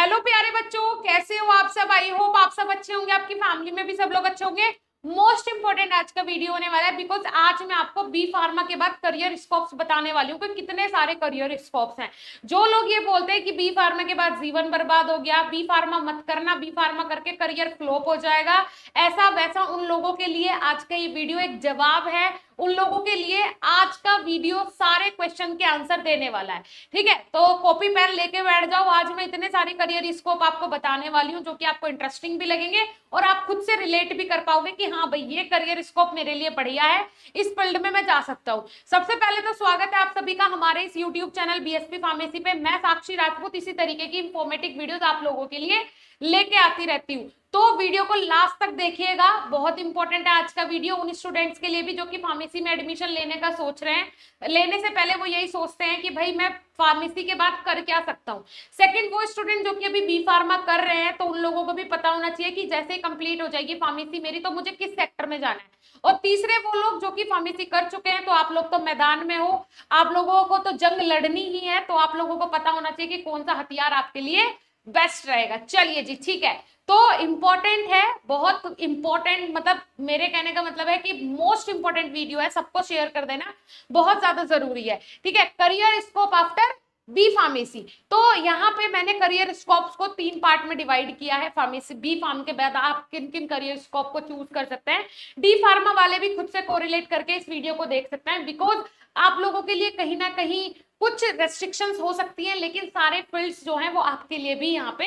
Hello प्यारे बच्चों, कैसे हो आप सब। आई होप आप सब अच्छे होंगे, आपकी फैमिली में भी सब लोग अच्छे होंगे। मोस्ट इंपोर्टेंट आज का वीडियो होने वाला है बिकॉज आज मैं आपको बी फार्मा के बाद करियर स्कोप्स बताने वाली हूँ कि कितने सारे करियर स्कोप्स हैं। जो लोग ये बोलते हैं कि बी फार्मा के बाद जीवन बर्बाद हो गया, बी फार्मा मत करना, बी फार्मा करके करियर फ्लॉप हो जाएगा, ऐसा वैसा, उन लोगों के लिए आज का ये वीडियो एक जवाब है। उन लोगों के लिए आज का वीडियो सारे क्वेश्चन के आंसर देने वाला है। ठीक है, तो कॉपी पेन लेके बैठ जाओ। आज मैं इतने सारे करियर स्कोप आपको बताने वाली हूँ जो कि आपको इंटरेस्टिंग भी लगेंगे और आप खुद से रिलेट भी कर पाओगे कि हाँ भाई ये करियर स्कोप मेरे लिए बढ़िया है, इस फील्ड में मैं जा सकता हूँ। सबसे पहले तो स्वागत है आप सभी का हमारे इस यूट्यूब चैनल बीएसपी फार्मेसी पे। मैं साक्षी राजपूत इसी तरीके की इंफॉर्मेटिव वीडियोस आप लोगों के लिए लेके आती रहती हूँ, तो वीडियो को लास्ट तक देखिएगा। बहुत इंपॉर्टेंट है आज का वीडियो उन स्टूडेंट्स के लिए भी जो कि फार्मेसी में एडमिशन लेने का सोच रहे हैं। लेने से पहले वो यही सोचते हैं कि भाई मैं फार्मेसी के बाद कर क्या सकता हूँ। सेकंड, वो स्टूडेंट जो कि अभी बी फार्मा कर रहे हैं, तो उन लोगों को भी पता होना चाहिए कि जैसे ही कंप्लीट हो जाएगी फार्मेसी मेरी, तो मुझे किस सेक्टर में जाना है। और तीसरे, वो लोग जो कि फार्मेसी कर चुके हैं, तो आप लोग तो मैदान में हो, आप लोगों को तो जंग लड़नी ही है, तो आप लोगों को पता होना चाहिए कि कौन सा हथियार आपके लिए बेस्ट रहेगा। चलिए जी, ठीक है। तो इंपॉर्टेंट है, बहुत इंपॉर्टेंट, मतलब मेरे कहने का मतलब है कि मोस्ट इंपॉर्टेंट वीडियो है, सबको शेयर कर देना बहुत ज्यादा जरूरी है। ठीक है, career scope after B pharmacy. तो यहाँ पे मैंने करियर स्कोप्स को 3 पार्ट में डिवाइड किया है। फार्मेसी बी फार्म के बाद आप किन किन करियर स्कोप को चूज कर सकते हैं। डी फार्मा वाले भी खुद से कोरिलेट करके इस वीडियो को देख सकते हैं, बिकॉज आप लोगों के लिए कहीं ना कहीं कुछ रेस्ट्रिक्शंस हो सकती हैं, लेकिन सारे फील्ड्स जो हैं वो आपके लिए भी यहाँ पे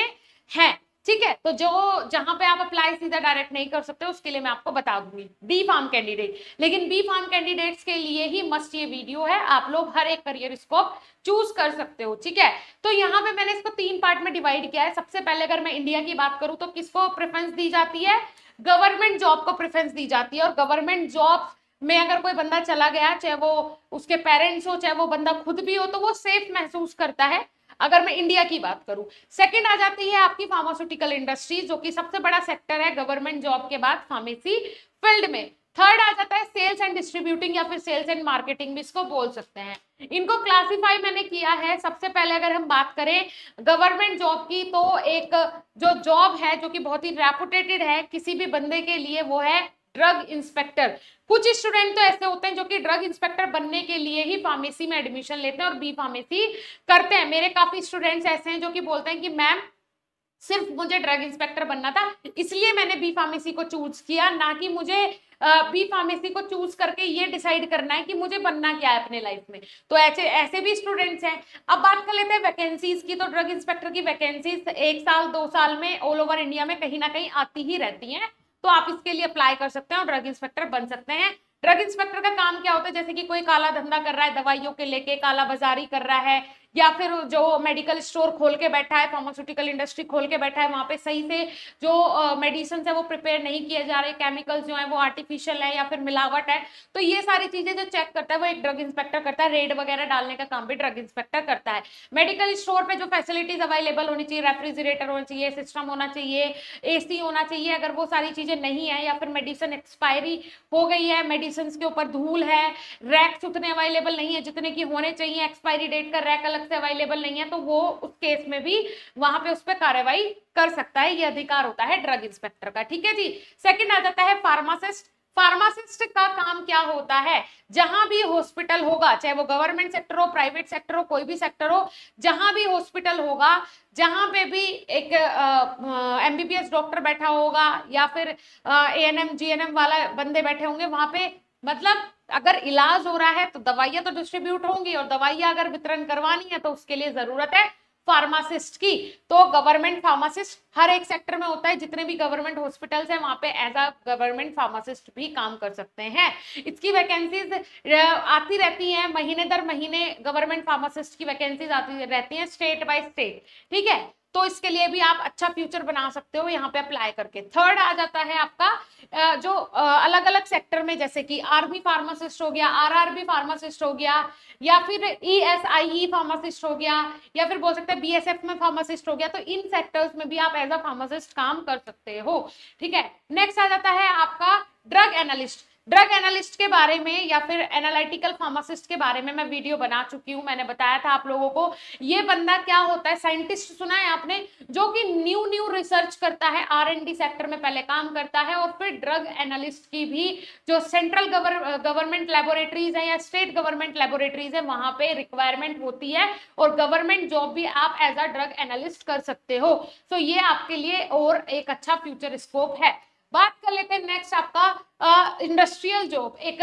हैं। ठीक है, तो जो जहां पे आप अप्लाई सीधा डायरेक्ट नहीं कर सकते उसके लिए मैं आपको बता दूंगी बी फार्म कैंडिडेट। लेकिन बी फार्म कैंडिडेट्स के लिए ही मस्ट ये वीडियो है, आप लोग हर एक करियर स्कोप चूज कर सकते हो। ठीक है, तो यहाँ पे मैंने इसको 3 पार्ट में डिवाइड किया है। सबसे पहले अगर मैं इंडिया की बात करूं तो किसको प्रेफरेंस दी जाती है, गवर्नमेंट जॉब को प्रेफरेंस दी जाती है। और गवर्नमेंट जॉब में अगर कोई बंदा चला गया, चाहे वो उसके पेरेंट्स हो, चाहे वो बंदा खुद भी हो, तो वो सेफ महसूस करता है, अगर मैं इंडिया की बात करूं। सेकंड आ जाती है आपकी फार्मास्यूटिकल इंडस्ट्री, जो कि सबसे बड़ा सेक्टर है गवर्नमेंट जॉब के बाद फार्मेसी फील्ड में। थर्ड आ जाता है सेल्स एंड डिस्ट्रीब्यूटिंग या फिर सेल्स एंड मार्केटिंग भी इसको बोल सकते हैं। इनको क्लासिफाई मैंने किया है। सबसे पहले अगर हम बात करें गवर्नमेंट जॉब की, तो एक जो जॉब है जो कि बहुत ही रेपुटेटेड है किसी भी बंदे के लिए, वो है ड्रग इंस्पेक्टर। कुछ स्टूडेंट तो ऐसे होते हैं जो कि ड्रग इंस्पेक्टर बनने के लिए ही फार्मेसी में एडमिशन लेते हैं और बी फार्मेसी करते हैं। मेरे काफी स्टूडेंट्स ऐसे हैं जो कि बोलते हैं कि मैम सिर्फ मुझे ड्रग इंस्पेक्टर बनना था, इसलिए मैंने बी फार्मेसी को चूज किया, ना कि मुझे बी फार्मेसी को चूज करके ये डिसाइड करना है कि मुझे बनना क्या है अपने लाइफ में। तो ऐसे ऐसे भी स्टूडेंट्स हैं। अब बात कर लेते हैं वैकेंसीज की। तो ड्रग इंस्पेक्टर की वैकेंसीज 1 साल 2 साल में ऑल ओवर इंडिया में कहीं ना कहीं आती ही रहती हैं, तो आप इसके लिए अप्लाई कर सकते हैं और ड्रग इंस्पेक्टर बन सकते हैं। ड्रग इंस्पेक्टर का काम क्या होता है, जैसे कि कोई काला धंधा कर रहा है, दवाइयों के लेके काला बाजारी कर रहा है, या फिर जो मेडिकल स्टोर खोल के बैठा है, फार्मास्यूटिकल इंडस्ट्री खोल के बैठा है, वहां पे सही से जो मेडिसिन है वो प्रिपेयर नहीं किए जा रहे, केमिकल्स जो है वो आर्टिफिशियल है या फिर मिलावट है, तो ये सारी चीजें जो चेक करता है वो एक ड्रग इंस्पेक्टर करता है। रेड वगैरह डालने का काम भी ड्रग इंस्पेक्टर करता है। मेडिकल स्टोर पे जो फैसिलिटीज अवेलेबल होनी चाहिए, रेफ्रिजरेटर होना चाहिए, सिस्टम होना चाहिए, एसी होना चाहिए, अगर वो सारी चीजें नहीं है या फिर मेडिसिन एक्सपायरी हो गई है, मेडिसिन के ऊपर धूल है, रैक्स उतने अवेलेबल नहीं है जितने की होने चाहिए, एक्सपायरी डेट का रैक अलग से अवेलेबल नहीं है, तो वो उस केस में भी वहां पे उस पर कार्रवाई कर सकता है। ये अधिकार होता है ड्रग इंस्पेक्टर का। ठीक है जी। सेकंड आ जाता है फार्मासिस्ट। फार्मासिस्ट का काम क्या होता है, जहां भी हॉस्पिटल होगा, चाहे वो गवर्नमेंट सेक्टर हो, प्राइवेट सेक्टर हो, कोई भी सेक्टर हो, जहां भी हॉस्पिटल होगा, जहां पे भी एक एमबीबीएस डॉक्टर बैठा होगा या फिर एएनएम जीएनएम वाला बंदे बैठे होंगे, वहां पे मतलब अगर इलाज हो रहा है तो दवाइयां तो डिस्ट्रीब्यूट होंगी, और दवाइयां अगर वितरण करवानी है तो उसके लिए जरूरत है फार्मासिस्ट की। तो गवर्नमेंट फार्मासिस्ट हर एक सेक्टर में होता है, जितने भी गवर्नमेंट हॉस्पिटल्स हैं वहां पे एज अ गवर्नमेंट फार्मासिस्ट भी काम कर सकते हैं। इसकी वैकेंसीज आती रहती हैं, महीने दर महीने गवर्नमेंट फार्मासिस्ट की वैकेंसीज आती रहती हैं, स्टेट बाय स्टेट। ठीक है, तो इसके लिए भी आप अच्छा फ्यूचर बना सकते हो यहाँ पे अप्लाई करके। थर्ड आ जाता है आपका जो अलग अलग सेक्टर में, जैसे कि आर्मी फार्मासिस्ट हो गया, आरआरबी फार्मासिस्ट हो गया, या फिर ईएसआई फार्मासिस्ट हो गया, या फिर बोल सकते हैं बीएसएफ में फार्मासिस्ट हो गया, तो इन सेक्टर्स में भी आप एज अ फार्मासिस्ट काम कर सकते हो। ठीक है, नेक्स्ट आ जाता है आपका ड्रग एनालिस्ट। ड्रग एनालिस्ट के बारे में या फिर एनालिटिकल फार्मासिस्ट के बारे में मैं वीडियो बना चुकी हूँ, मैंने बताया था आप लोगों को। ये बंदा क्या होता है, साइंटिस्ट सुना है आपने, जो कि न्यू रिसर्च करता है, R&D सेक्टर में पहले काम करता है और फिर ड्रग एनालिस्ट की भी जो सेंट्रल गवर्नमेंट लेबोरेटरीज है या स्टेट गवर्नमेंट लेबोरेटरीज है वहां पे रिक्वायरमेंट होती है और गवर्नमेंट जॉब भी आप एज अ ड्रग एनालिस्ट कर सकते हो। तो ये आपके लिए और एक अच्छा फ्यूचर स्कोप है। बात कर लेते हैं नेक्स्ट आपका इंडस्ट्रियल जॉब। एक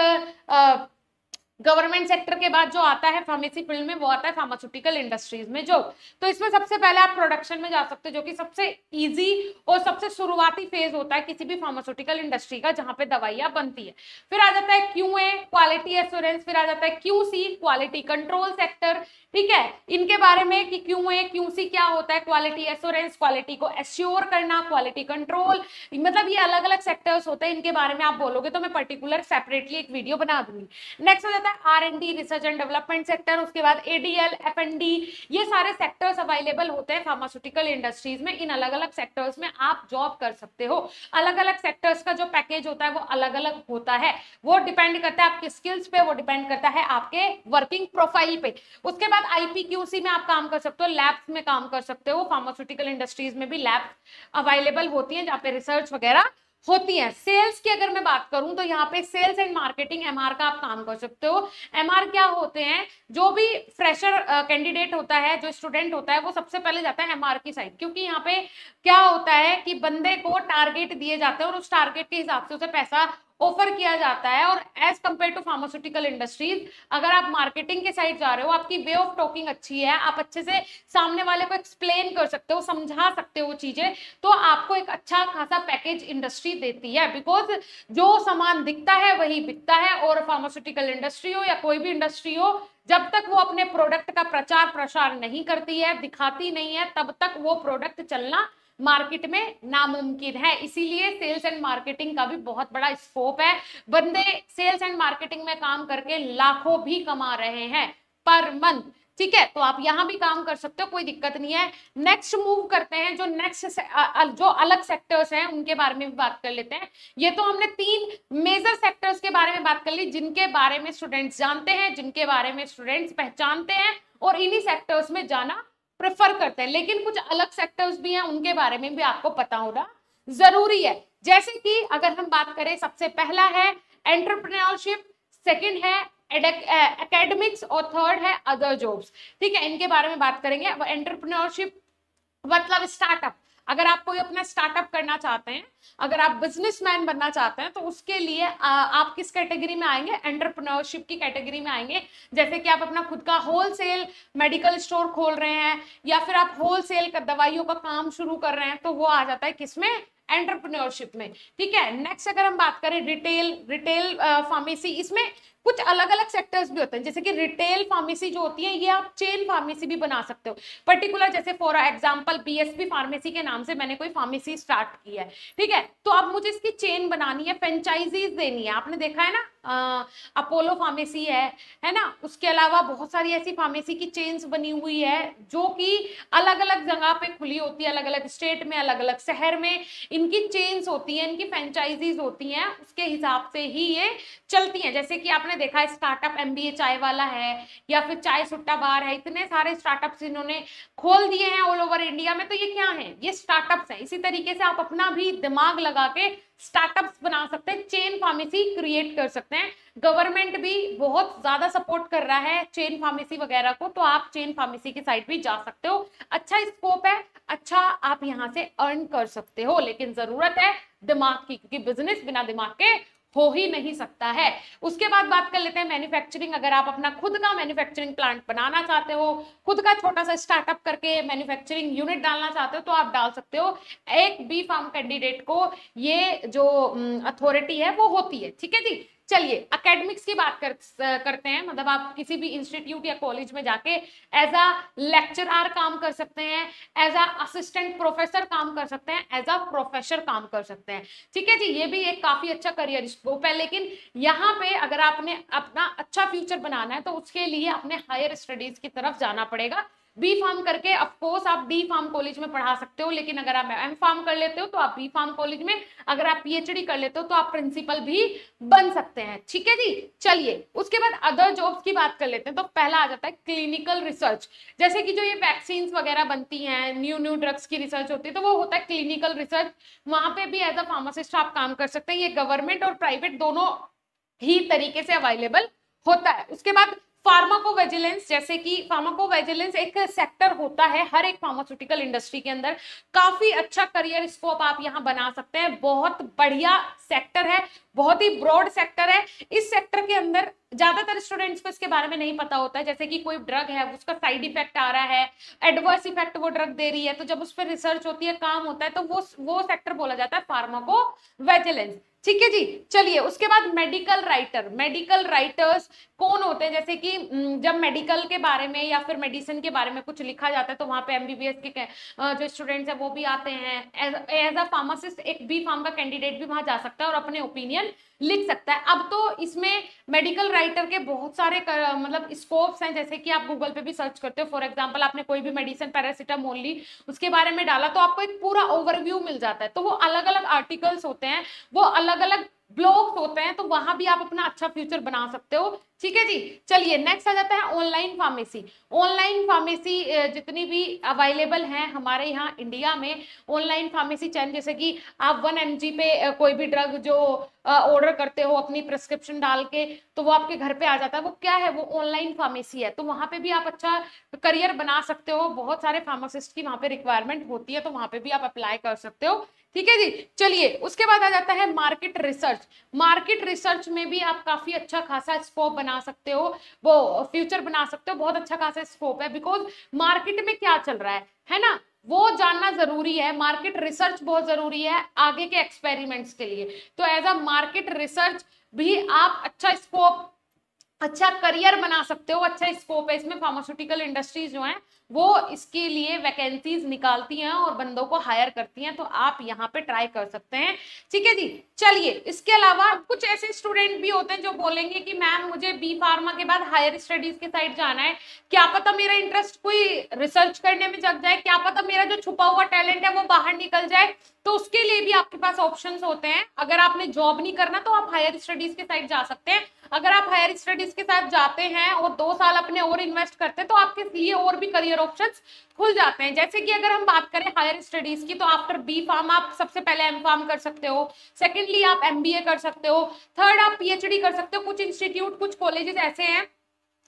गवर्नमेंट सेक्टर के बाद जो आता है फार्मेसी फील्ड में, वो आता है फार्मास्यूटिकल इंडस्ट्रीज में जॉब। तो इसमें सबसे पहले आप प्रोडक्शन में जा सकते हो, जो कि सबसे इजी और सबसे शुरुआती फेज होता है किसी भी फार्मास्यूटिकल इंडस्ट्री का, जहां पे दवाइयां बनती है। फिर आ जाता है QA क्वालिटी एश्योरेंस, फिर आ जाता है QC क्वालिटी कंट्रोल सेक्टर। ठीक है, इनके बारे में कि QA QC क्या होता है, क्वालिटी एश्योरेंस क्वालिटी को एश्योर करना, क्वालिटी कंट्रोल, मतलब ये अलग अलग सेक्टर्स होते हैं। इनके बारे में आप बोलोगे तो मैं पर्टिकुलर सेपरेटली एक वीडियो बना दूंगी। नेक्स्ट हो जाता है R&D research and development sector, उसके बाद ADL F&D, ये सारे सेक्टर्स अवेलेबल होते हैं फार्मास्यूटिकल इंडस्ट्रीज में। इन अलग अलग सेक्टर्स में आप जॉब कर सकते हो। अलग अलग सेक्टर्स का जो पैकेज होता है वो अलग अलग होता है, वो डिपेंड करता है आपके स्किल्स पे, वो डिपेंड करता है आपके वर्किंग प्रोफाइल पे। उसके बाद IPQC में आप काम कर सकते हो, लैब्स में काम कर सकते हो। फार्मास्यूटिकल इंडस्ट्रीज में भी लैब अवेलेबल होती हैं जहाँ पे रिसर्च वगैरह होती है। सेल्स की अगर मैं बात करूं तो यहाँ पे सेल्स एंड मार्केटिंग MR का आप काम कर सकते हो। MR क्या होते हैं, जो भी फ्रेशर कैंडिडेट होता है, जो स्टूडेंट होता है, वो सबसे पहले जाता है MR की साइड, क्योंकि यहाँ पे क्या होता है कि बंदे को टारगेट दिए जाते हैं और उस टारगेट के हिसाब से उसे पैसा ऑफर किया जाता है। और as compare to pharmaceutical industries, अगर आप मार्केटिंग के साइड जा रहे हो, आपकी वे ऑफ टॉकिंग अच्छी है, आप अच्छे से सामने वाले को एक्सप्लेन कर सकते हो, समझा सकते हो चीजें, तो आपको एक अच्छा खासा पैकेज इंडस्ट्री देती है। बिकॉज जो सामान दिखता है वही बिकता है, और फार्मास्यूटिकल इंडस्ट्री हो या कोई भी इंडस्ट्री हो, जब तक वो अपने प्रोडक्ट का प्रचार प्रसार नहीं करती है, दिखाती नहीं है, तब तक वो प्रोडक्ट चलना मार्केट में नामुमकिन है। इसीलिए सेल्स एंड मार्केटिंग का भी बहुत बड़ा स्कोप है। बंदे सेल्स एंड मार्केटिंग में काम करके लाखों भी कमा रहे हैं पर मंथ। ठीक है, तो आप यहां भी काम कर सकते हो, कोई दिक्कत नहीं है। नेक्स्ट मूव करते हैं, जो नेक्स्ट जो अलग सेक्टर्स हैं उनके बारे में भी बात कर लेते हैं। ये तो हमने 3 मेजर सेक्टर्स के बारे में बात कर ली, जिनके बारे में स्टूडेंट्स जानते हैं, जिनके बारे में स्टूडेंट्स पहचानते हैं और इन्हीं सेक्टर्स में जाना प्रेफर करते हैं। लेकिन कुछ अलग सेक्टर्स भी हैं, उनके बारे में भी आपको पता होना जरूरी है। जैसे कि अगर हम बात करें, सबसे पहला है एंटरप्रेन्योरशिप, सेकंड है एकेडमिक्स और थर्ड है अदर जॉब्स। ठीक है, इनके बारे में बात करेंगे। अब एंटरप्रेन्योरशिप मतलब स्टार्टअप। अगर आप कोई अपना स्टार्टअप करना चाहते हैं, अगर आप बिजनेसमैन बनना चाहते हैं, तो उसके लिए आप किस कैटेगरी में आएंगे, एंटरप्रेन्योरशिप की कैटेगरी में आएंगे। जैसे कि आप अपना खुद का होलसेल मेडिकल स्टोर खोल रहे हैं, या फिर आप होलसेल का दवाइयों का काम शुरू कर रहे हैं, तो वो आ जाता है किसमें, एंटरप्रेन्योरशिप में। ठीक है, नेक्स्ट अगर हम बात करें रिटेल फार्मेसी, इसमें कुछ अलग अलग सेक्टर्स भी होते हैं। जैसे कि रिटेल फार्मेसी जो होती है, ये आप चेन फार्मेसी भी बना सकते हो। पर्टिकुलर जैसे फॉर एग्जांपल BSP फार्मेसी के नाम से मैंने कोई फार्मेसी स्टार्ट की है, ठीक है, तो अब मुझे इसकी चेन बनानी है, फ्रेंचाइजीज देनी है। आपने देखा है ना, अपोलो फार्मेसी है ना, उसके अलावा बहुत सारी ऐसी फार्मेसी की चेन्स बनी हुई है जो कि अलग अलग जगह पे खुली होती है, अलग अलग स्टेट में, अलग अलग शहर में इनकी चेन्स होती हैं, इनकी फ्रेंचाइजीज होती हैं, उसके हिसाब से ही ये चलती हैं। जैसे कि आपने देखा है स्टार्टअप MBA चाय वाला है, या फिर चाय सुट्टा बार है, इतने सारे स्टार्टअप्स इन्होंने खोल दिए हैं ऑल ओवर इंडिया में। तो ये क्या है, ये स्टार्टअप्स हैं। इसी तरीके से आप अपना भी दिमाग लगा के स्टार्टअप्स बना सकते हैं, चेन फार्मेसी क्रिएट कर सकते हैं। गवर्नमेंट भी बहुत ज्यादा सपोर्ट कर रहा है चेन फार्मेसी वगैरह को, तो आप चेन फार्मेसी की साइड भी जा सकते हो। अच्छा स्कोप है, अच्छा आप यहां से अर्न कर सकते हो, लेकिन जरूरत है दिमाग की, क्योंकि बिजनेस बिना दिमाग के हो ही नहीं सकता है। उसके बाद बात कर लेते हैं मैन्युफैक्चरिंग। अगर आप अपना खुद का मैन्युफैक्चरिंग प्लांट बनाना चाहते हो, खुद का छोटा सा स्टार्टअप करके मैन्युफैक्चरिंग यूनिट डालना चाहते हो, तो आप डाल सकते हो। एक B.Pharm कैंडिडेट को ये जो अथॉरिटी है वो होती है। ठीक है जी, चलिए एकेडमिक्स की बात करते हैं। मतलब आप किसी भी इंस्टीट्यूट या कॉलेज में जाके एज अ लेक्चरर काम कर सकते हैं, एज अ असिस्टेंट प्रोफेसर काम कर सकते हैं, एज अ प्रोफेसर काम कर सकते हैं। ठीक है जी, ये भी एक काफी अच्छा करियर स्कोप है। लेकिन यहाँ पे अगर आपने अपना अच्छा फ्यूचर बनाना है, तो उसके लिए अपने हायर स्टडीज की तरफ जाना पड़ेगा। बी फार्म करके ऑफकोर्स आप डी फार्म कॉलेज में पढ़ा सकते हो, लेकिन अगर आप एम फार्म कर लेते हो तो आप बी फार्म कॉलेज में, अगर आप पीएचडी कर लेते हो तो आप प्रिंसिपल भी बन सकते हैं। ठीक है जी, चलिए उसके बाद अदर जॉब्स की बात कर लेते हैं। तो पहला आ जाता है क्लिनिकल रिसर्च, जैसे कि जो ये वैक्सीन वगैरह बनती हैं, न्यू ड्रग्स की रिसर्च होती है, तो वो होता है क्लिनिकल रिसर्च। वहां पे भी एज अ फार्मासिस्ट आप काम कर सकते हैं। ये गवर्नमेंट और प्राइवेट दोनों ही तरीके से अवेलेबल होता है। उसके बाद फार्माकोविजिलेंस, जैसे कि फार्माकोविजिलेंस एक सेक्टर होता है हर एक फार्मास्यूटिकल इंडस्ट्री के अंदर। काफी अच्छा करियर स्कोप आप यहाँ बना सकते हैं, बहुत बढ़िया सेक्टर है, बहुत ही ब्रॉड सेक्टर है। इस सेक्टर के अंदर ज्यादातर स्टूडेंट्स को इसके बारे में नहीं पता होता है, जैसे कि कोई ड्रग है उसका साइड इफेक्ट आ रहा है, एडवर्स इफेक्ट वो ड्रग दे रही है, तो जब उस पर रिसर्च होती है, काम होता है, तो वो सेक्टर बोला जाता है फार्माकोविजिलेंस। ठीक है जी, चलिए उसके बाद मेडिकल राइटर। मेडिकल राइटर्स कौन होते हैं, जैसे कि जब मेडिकल के बारे में या फिर मेडिसिन के बारे में कुछ लिखा जाता है तो वहां पे एमबीबीएस के जो स्टूडेंट्स हैं वो भी आते हैं। एज अ फार्मासिस्ट एक बी फार्म का कैंडिडेट भी वहां जा सकता है और अपने ओपिनियन लिख सकता है। अब तो इसमें मेडिकल राइटर के बहुत सारे मतलब स्कोप्स हैं, जैसे कि आप गूगल पे भी सर्च करते हो, फॉर एग्जांपल आपने कोई भी मेडिसिन पैरासिटामोल ली, उसके बारे में डाला तो आपको एक पूरा ओवरव्यू मिल जाता है। तो वो अलग अलग आर्टिकल्स होते हैं, वो अलग अलग ब्लॉग्स होते हैं, तो वहां भी आप अपना अच्छा फ्यूचर बना सकते हो। ठीक है जी, चलिए नेक्स्ट आ जाता है ऑनलाइन फार्मेसी। ऑनलाइन फार्मेसी जितनी भी अवेलेबल हैं हमारे यहाँ इंडिया में, ऑनलाइन फार्मेसी चैन, जैसे कि आप 1 mg पे कोई भी ड्रग जो ऑर्डर करते हो अपनी प्रिस्क्रिप्शन डाल के, तो वो आपके घर पे आ जाता है। वो क्या है, वो ऑनलाइन फार्मेसी है। तो वहां पे भी आप अच्छा करियर बना सकते हो, बहुत सारे फार्मासिस्ट की वहां पे रिक्वायरमेंट होती है, तो वहां पे भी आप अप्लाई कर सकते हो। ठीक है जी, चलिए उसके बाद आ जाता है मार्केट रिसर्च। मार्केट रिसर्च में भी आप काफी अच्छा खासा स्कोप बना सकते हो, वो फ्यूचर बना सकते हो, बहुत अच्छा खासा स्कोप है। बिकॉज मार्केट में क्या चल रहा है ना, वो जानना जरूरी है। मार्केट रिसर्च बहुत जरूरी है आगे के एक्सपेरिमेंट्स के लिए। तो एज अ मार्केट रिसर्च भी आप अच्छा स्कोप, अच्छा करियर बना सकते हो, अच्छा स्कोप है इसमें। फार्मास्यूटिकल इंडस्ट्रीज जो हैं वो इसके लिए वैकेंसीज निकालती हैं और बंदों को हायर करती हैं, तो आप यहाँ पे ट्राई कर सकते हैं। ठीक है जी, चलिए इसके अलावा कुछ ऐसे स्टूडेंट भी होते हैं जो बोलेंगे कि मैम मुझे बी फार्मा के बाद हायर स्टडीज के साइड जाना है, क्या पता मेरा इंटरेस्ट कोई रिसर्च करने में जग जाए, क्या पता मेरा जो छुपा हुआ टैलेंट है वो बाहर निकल जाए। तो उसके लिए भी आपके पास ऑप्शंस होते हैं। अगर आपने जॉब नहीं करना तो आप हायर स्टडीज के साइड जा सकते हैं। अगर आप हायर स्टडीज के साथ जाते हैं और 2 साल अपने और इन्वेस्ट करते हैं तो आपके लिए और भी करियर ऑप्शंस खुल जाते हैं। जैसे कि अगर हम बात करें हायर स्टडीज की, तो आफ्टर बी फार्म आप सबसे पहले एम फार्म कर सकते हो, सेकेंडली आप एमबीए कर सकते हो, थर्ड आप पीएचडी कर सकते हो। कुछ इंस्टीट्यूट, कुछ कॉलेजेस ऐसे हैं,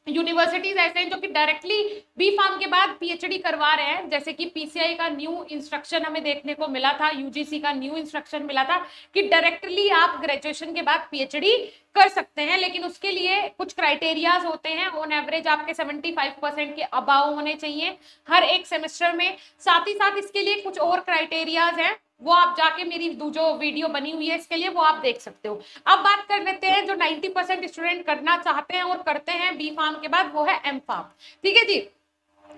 यूनिवर्सिटीज ऐसे हैं जो कि डायरेक्टली बी फार्म के बाद पीएचडी करवा रहे हैं। जैसे कि पीसीआई का न्यू इंस्ट्रक्शन हमें देखने को मिला था, यूजीसी का न्यू इंस्ट्रक्शन मिला था कि डायरेक्टली आप ग्रेजुएशन के बाद पीएचडी कर सकते हैं, लेकिन उसके लिए कुछ क्राइटेरियाज होते हैं। ऑन एवरेज आपके 75% के अबाव होने चाहिए हर एक सेमेस्टर में। साथ ही साथ इसके लिए कुछ और क्राइटेरियाज हैं, वो आप जाके मेरी जो वीडियो बनी हुई है इसके लिए वो आप देख सकते हो। अब बात कर लेते हैं जो 90% स्टूडेंट करना चाहते हैं और करते हैं बी फार्म के बाद, वो है एम फार्म। ठीक है जी,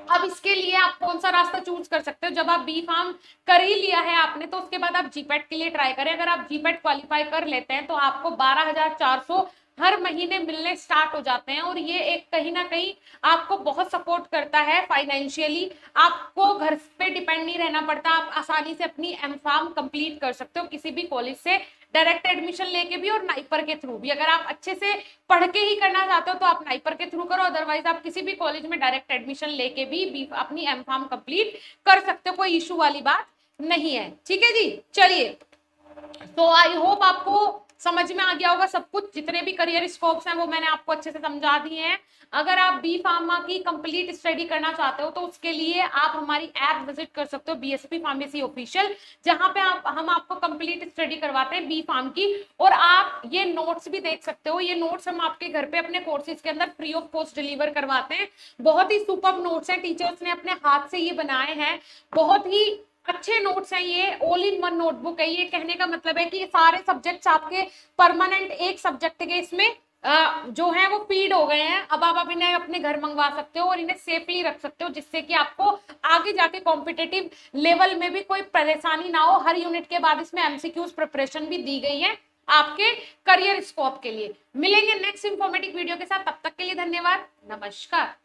अब इसके लिए आप कौन सा रास्ता चूज कर सकते हो। जब आप बी फार्म कर ही लिया है आपने, तो उसके बाद आप जीपेट के लिए ट्राई करें। अगर आप जीपेट क्वालिफाई कर लेते हैं तो आपको 12,400 हर महीने मिलने स्टार्ट हो जाते हैं, और ये एक कहीं ना कहीं आपको बहुत सपोर्ट करता है फाइनेंशियली। आपको घर पे डिपेंड नहीं रहना पड़ता, आप आसानी से अपनी एम फार्म कंप्लीट कर सकते हो किसी भी कॉलेज से डायरेक्ट एडमिशन लेके भी और नाइपर के थ्रू भी। अगर आप अच्छे से पढ़ के ही करना चाहते हो तो आप नाइपर के थ्रू करो, अदरवाइज आप किसी भी कॉलेज में डायरेक्ट एडमिशन लेके भी अपनी एम फार्म कंप्लीट कर सकते हो, कोई इशू वाली बात नहीं है। ठीक है जी, चलिए तो आई होप आपको समझ में आ गया होगा सब कुछ, जितने भी करियर स्कोप्स हैं वो मैंने आपको अच्छे से समझा दिए हैं। अगर आप बी फार्मा की कंप्लीट स्टडी करना चाहते हो तो उसके लिए आप हमारी ऐप विजिट कर सकते हो, बीएसपी फार्मेसी ऑफिशियल, जहां पे हम आपको कंप्लीट स्टडी करवाते हैं बी फार्म की। और आप ये नोट्स भी देख सकते हो, ये नोट्स हम आपके घर पे अपने कोर्सेज के अंदर फ्री ऑफ कॉस्ट डिलीवर करवाते हैं। बहुत ही सुपर्ब नोट्स हैं, टीचर्स ने अपने हाथ से ये बनाए हैं, बहुत ही अच्छे नोट्स हैं। ये ऑल इन वन नोटबुक है। ये कहने का मतलब है कि सारे सब्जेक्ट्स आपके परमानेंट एक सब्जेक्ट के इसमें जो है वो फीड हो गए हैं। अब आप इन्हें अपने घर मंगवा सकते हो और इन्हें सेफली रख सकते हो, जिससे कि आपको आगे जाके कॉम्पिटिटिव लेवल में भी कोई परेशानी ना हो। हर यूनिट के बाद इसमें एमसीक्यूज प्रिपरेशन भी दी गई है आपके करियर स्कोप के लिए। मिलेंगे नेक्स्ट इंफॉर्मेटिव वीडियो के साथ, तब तक के लिए धन्यवाद, नमस्कार।